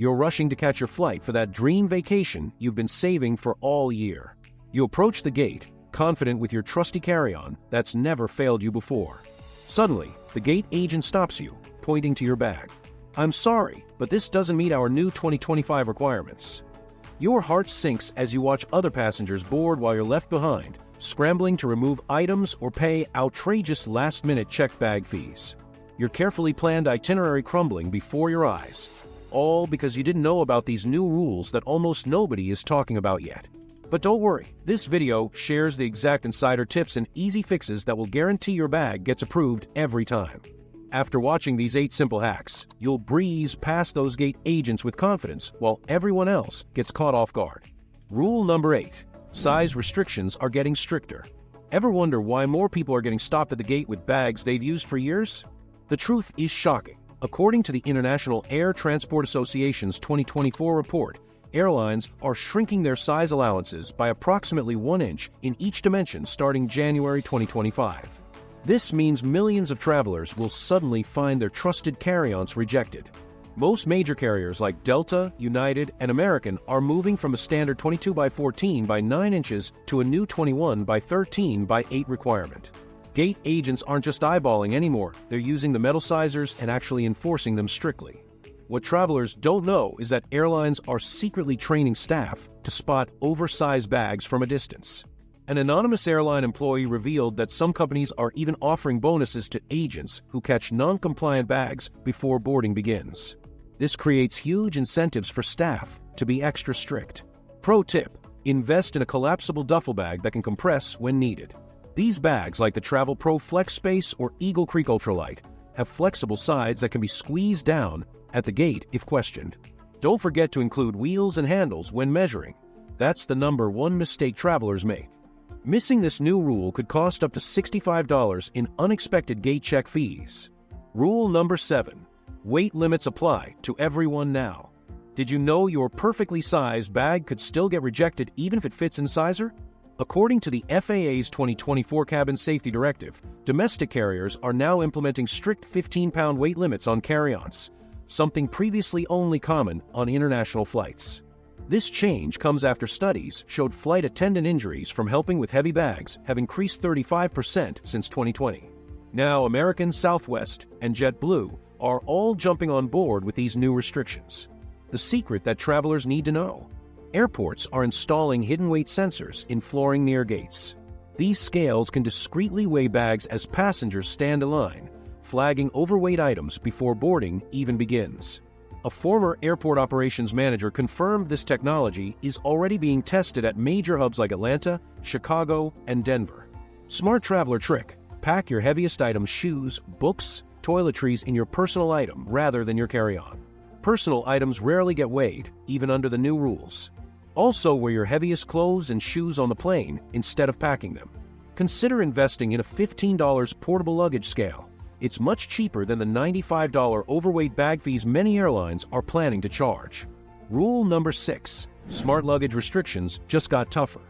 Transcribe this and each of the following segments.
You're rushing to catch your flight for that dream vacation you've been saving for all year. You approach the gate, confident with your trusty carry-on that's never failed you before. Suddenly, the gate agent stops you, pointing to your bag. "I'm sorry, but this doesn't meet our new 2025 requirements." Your heart sinks as you watch other passengers board while you're left behind, scrambling to remove items or pay outrageous last-minute checked bag fees. Your carefully planned itinerary crumbling before your eyes, all because you didn't know about these new rules that almost nobody is talking about yet. But don't worry, this video shares the exact insider tips and easy fixes that will guarantee your bag gets approved every time. After watching these 8 simple hacks, you'll breeze past those gate agents with confidence while everyone else gets caught off guard. Rule number 8. Size restrictions are getting stricter. Ever wonder why more people are getting stopped at the gate with bags they've used for years? The truth is shocking. According to the International Air Transport Association's 2024 report, airlines are shrinking their size allowances by approximately 1 inch in each dimension starting January 2025. This means millions of travelers will suddenly find their trusted carry-ons rejected. Most major carriers like Delta, United, and American are moving from a standard 22 by 14 by 9 inches to a new 21 by 13 by 8 requirement. Gate agents aren't just eyeballing anymore, they're using the metal sizers and actually enforcing them strictly. What travelers don't know is that airlines are secretly training staff to spot oversized bags from a distance. An anonymous airline employee revealed that some companies are even offering bonuses to agents who catch non-compliant bags before boarding begins. This creates huge incentives for staff to be extra strict. Pro tip: invest in a collapsible duffel bag that can compress when needed. These bags, like the Travel Pro Flex Space or Eagle Creek Ultralight, have flexible sides that can be squeezed down at the gate if questioned. Don't forget to include wheels and handles when measuring. That's the number one mistake travelers make. Missing this new rule could cost up to $65 in unexpected gate check fees. Rule number 7. Weight limits apply to everyone now. Did you know your perfectly sized bag could still get rejected even if it fits in sizer? According to the FAA's 2024 Cabin Safety Directive, domestic carriers are now implementing strict 15-pound weight limits on carry-ons, something previously only common on international flights. This change comes after studies showed flight attendant injuries from helping with heavy bags have increased 35% since 2020. Now, American, Southwest, and JetBlue are all jumping on board with these new restrictions. The secret that travelers need to know: airports are installing hidden weight sensors in flooring near gates. These scales can discreetly weigh bags as passengers stand in line, flagging overweight items before boarding even begins. A former airport operations manager confirmed this technology is already being tested at major hubs like Atlanta, Chicago, and Denver. Smart traveler trick: pack your heaviest items, shoes, books, toiletries in your personal item rather than your carry-on. Personal items rarely get weighed, even under the new rules. Also, wear your heaviest clothes and shoes on the plane instead of packing them. Consider investing in a $15 portable luggage scale. It's much cheaper than the $95 overweight bag fees many airlines are planning to charge. Rule number 6. Smart luggage restrictions just got tougher.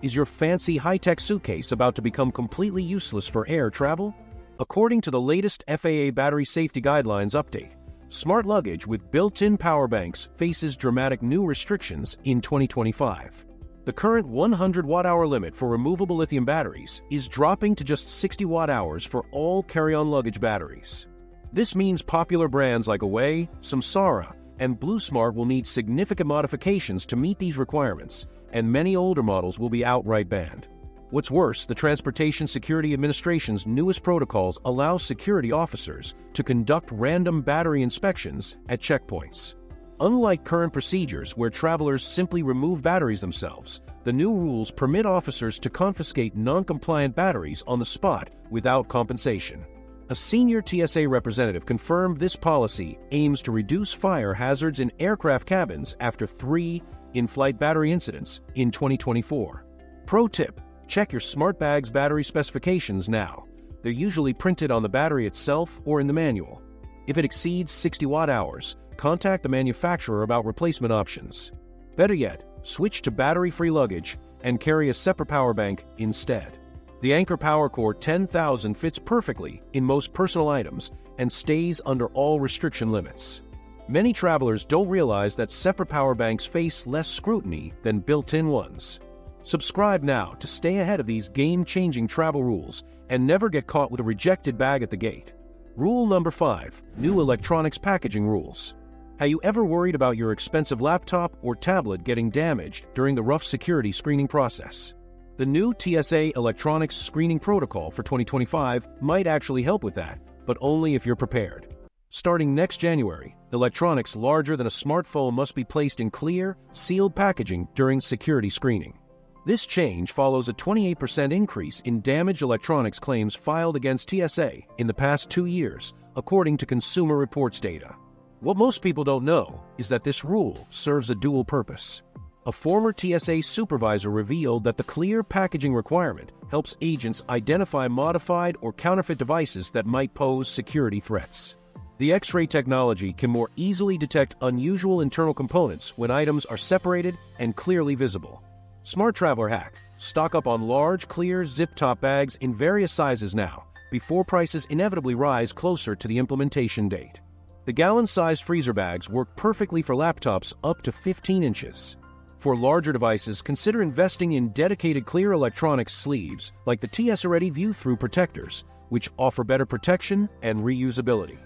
Is your fancy high-tech suitcase about to become completely useless for air travel? According to the latest FAA Battery Safety Guidelines update, smart luggage with built-in power banks faces dramatic new restrictions in 2025. The current 100 watt-hour limit for removable lithium batteries is dropping to just 60 watt-hours for all carry-on luggage batteries. This means popular brands like Away, Samsara, and BlueSmart will need significant modifications to meet these requirements, and many older models will be outright banned. What's worse, the Transportation Security Administration's newest protocols allow security officers to conduct random battery inspections at checkpoints. Unlike current procedures where travelers simply remove batteries themselves, the new rules permit officers to confiscate non-compliant batteries on the spot without compensation. A senior TSA representative confirmed this policy aims to reduce fire hazards in aircraft cabins after 3 in-flight battery incidents in 2024. Pro tip: check your smart bag's battery specifications now. They're usually printed on the battery itself or in the manual. If it exceeds 60 watt-hours, contact the manufacturer about replacement options. Better yet, switch to battery-free luggage and carry a separate power bank instead. The Anker PowerCore 10,000 fits perfectly in most personal items and stays under all restriction limits. Many travelers don't realize that separate power banks face less scrutiny than built-in ones. Subscribe now to stay ahead of these game-changing travel rules and never get caught with a rejected bag at the gate. Rule number 5. New electronics packaging rules. Have you ever worried about your expensive laptop or tablet getting damaged during the rough security screening process? The new TSA Electronics Screening Protocol for 2025 might actually help with that, but only if you're prepared. Starting next January, electronics larger than a smartphone must be placed in clear, sealed packaging during security screening. This change follows a 28% increase in damaged electronics claims filed against TSA in the past 2 years, according to Consumer Reports data. What most people don't know is that this rule serves a dual purpose. A former TSA supervisor revealed that the clear packaging requirement helps agents identify modified or counterfeit devices that might pose security threats. The X-ray technology can more easily detect unusual internal components when items are separated and clearly visible. Smart Traveler hack: stock up on large, clear, zip-top bags in various sizes now, before prices inevitably rise closer to the implementation date. The gallon-sized freezer bags work perfectly for laptops up to 15 inches. For larger devices, consider investing in dedicated clear electronics sleeves like the TS-Ready View-Through protectors, which offer better protection and reusability.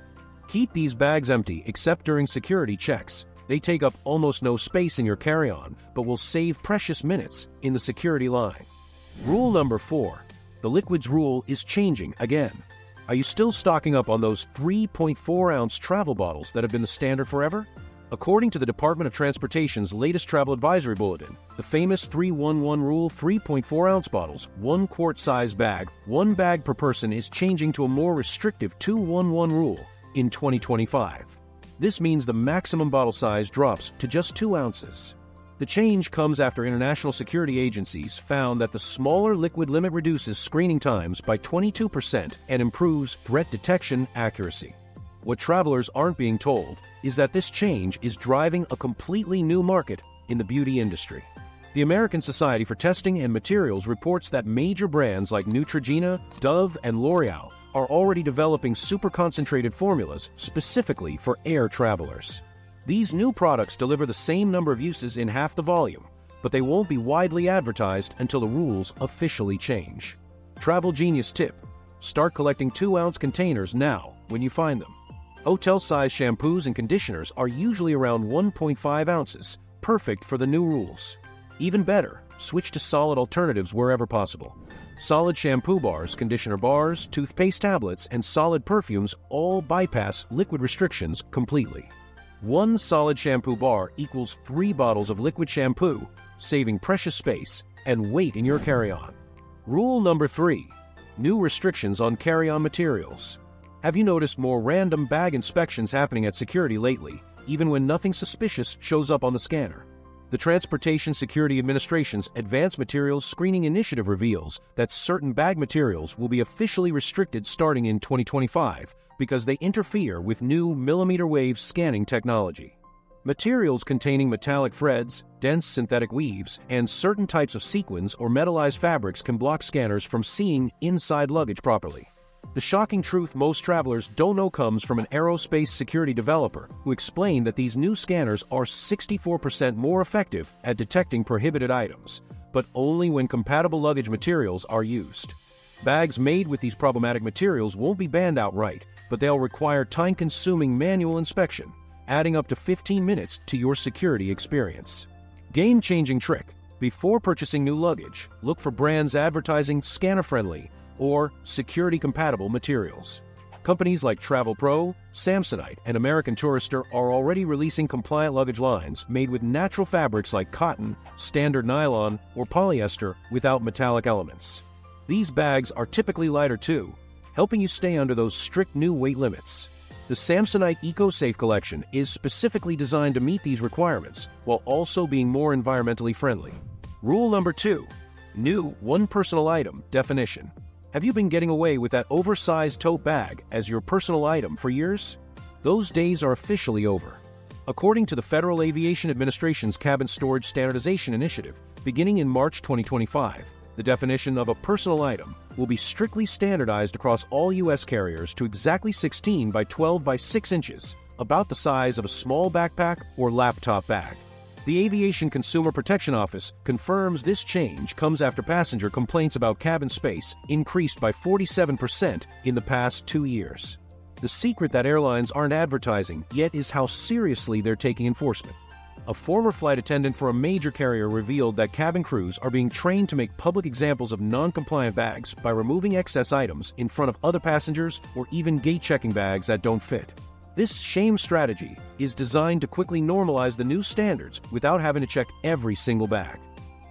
Keep these bags empty except during security checks. They take up almost no space in your carry-on, but will save precious minutes in the security line. Rule number 4. The liquids rule is changing again. Are you still stocking up on those 3.4-ounce travel bottles that have been the standard forever? According to the Department of Transportation's latest travel advisory bulletin, the famous 311 rule 3.4-ounce bottles, 1 quart-size bag, 1 bag per person is changing to a more restrictive 211 rule in 2025. This means the maximum bottle size drops to just 2 ounces. The change comes after international security agencies found that the smaller liquid limit reduces screening times by 22% and improves threat detection accuracy. What travelers aren't being told is that this change is driving a completely new market in the beauty industry. The American Society for Testing and Materials reports that major brands like Neutrogena, Dove, and L'Oreal are already developing super-concentrated formulas specifically for air travelers. These new products deliver the same number of uses in half the volume, but they won't be widely advertised until the rules officially change. Travel Genius tip: start collecting 2-ounce containers now when you find them. Hotel-sized shampoos and conditioners are usually around 1.5 ounces, perfect for the new rules. Even better, switch to solid alternatives wherever possible. Solid shampoo bars, conditioner bars, toothpaste tablets, and solid perfumes all bypass liquid restrictions completely. 1 solid shampoo bar equals 3 bottles of liquid shampoo, saving precious space and weight in your carry-on. Rule number 3. New restrictions on carry-on materials. Have you noticed more random bag inspections happening at security lately, even when nothing suspicious shows up on the scanner? The Transportation Security Administration's Advanced Materials Screening Initiative reveals that certain bag materials will be officially restricted starting in 2025 because they interfere with new millimeter-wave scanning technology. Materials containing metallic threads, dense synthetic weaves, and certain types of sequins or metallized fabrics can block scanners from seeing inside luggage properly. The shocking truth most travelers don't know comes from an aerospace security developer who explained that these new scanners are 64% more effective at detecting prohibited items, but only when compatible luggage materials are used. Bags made with these problematic materials won't be banned outright, but they'll require time-consuming manual inspection, adding up to 15 minutes to your security experience. Game-changing trick: before purchasing new luggage, look for brands advertising scanner-friendly or security-compatible materials. Companies like Travel Pro, Samsonite, and American Tourister are already releasing compliant luggage lines made with natural fabrics like cotton, standard nylon, or polyester without metallic elements. These bags are typically lighter too, helping you stay under those strict new weight limits. The Samsonite EcoSafe collection is specifically designed to meet these requirements while also being more environmentally friendly. Rule number 2. New one personal item definition. Have you been getting away with that oversized tote bag as your personal item for years? Those days are officially over. According to the Federal Aviation Administration's Cabin Storage Standardization Initiative, beginning in March 2025, the definition of a personal item will be strictly standardized across all U.S. carriers to exactly 16 by 12 by 6 inches, about the size of a small backpack or laptop bag. The Aviation Consumer Protection Office confirms this change comes after passenger complaints about cabin space increased by 47% in the past 2 years. The secret that airlines aren't advertising yet is how seriously they're taking enforcement. A former flight attendant for a major carrier revealed that cabin crews are being trained to make public examples of non-compliant bags by removing excess items in front of other passengers or even gate-checking bags that don't fit. This shame strategy is designed to quickly normalize the new standards without having to check every single bag.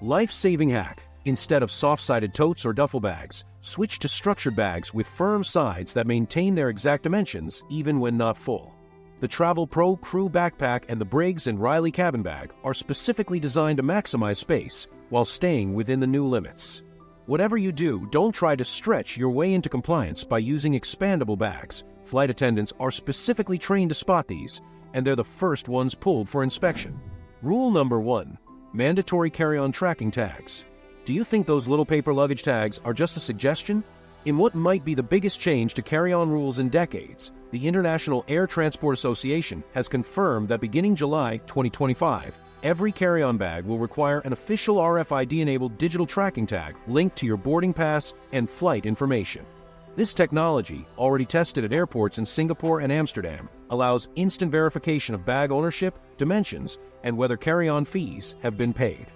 Life-saving hack: instead of soft-sided totes or duffel bags, switch to structured bags with firm sides that maintain their exact dimensions even when not full. The Travel Pro Crew Backpack and the Briggs & Riley Cabin Bag are specifically designed to maximize space while staying within the new limits. Whatever you do, don't try to stretch your way into compliance by using expandable bags. Flight attendants are specifically trained to spot these, and they're the first ones pulled for inspection. Rule number 1: mandatory carry-on tracking tags. Do you think those little paper luggage tags are just a suggestion? In what might be the biggest change to carry-on rules in decades, the International Air Transport Association has confirmed that beginning July 2025, every carry-on bag will require an official RFID-enabled digital tracking tag linked to your boarding pass and flight information. This technology, already tested at airports in Singapore and Amsterdam, allows instant verification of bag ownership, dimensions, and whether carry-on fees have been paid.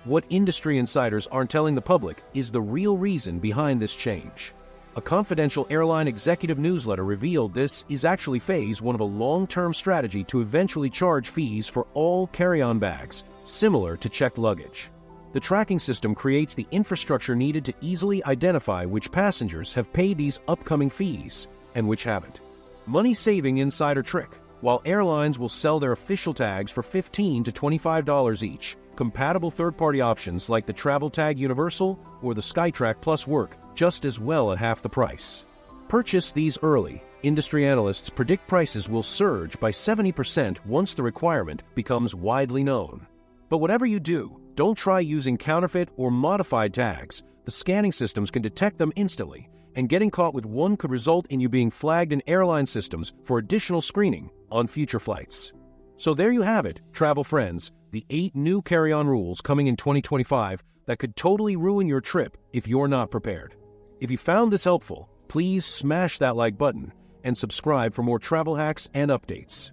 What industry insiders aren't telling the public is the real reason behind this change. A confidential airline executive newsletter revealed this is actually phase 1 of a long-term strategy to eventually charge fees for all carry-on bags, similar to checked luggage. The tracking system creates the infrastructure needed to easily identify which passengers have paid these upcoming fees and which haven't. Money-saving insider trick: while airlines will sell their official tags for $15 to $25 each, compatible third-party options like the Travel Tag Universal or the SkyTrack Plus work just as well at half the price. Purchase these early. Industry analysts predict prices will surge by 70% once the requirement becomes widely known. But whatever you do, don't try using counterfeit or modified tags. The scanning systems can detect them instantly, and getting caught with one could result in you being flagged in airline systems for additional screening on future flights. So there you have it, travel friends, the 8 new carry-on rules coming in 2025 that could totally ruin your trip if you're not prepared. If you found this helpful, please smash that like button and subscribe for more travel hacks and updates.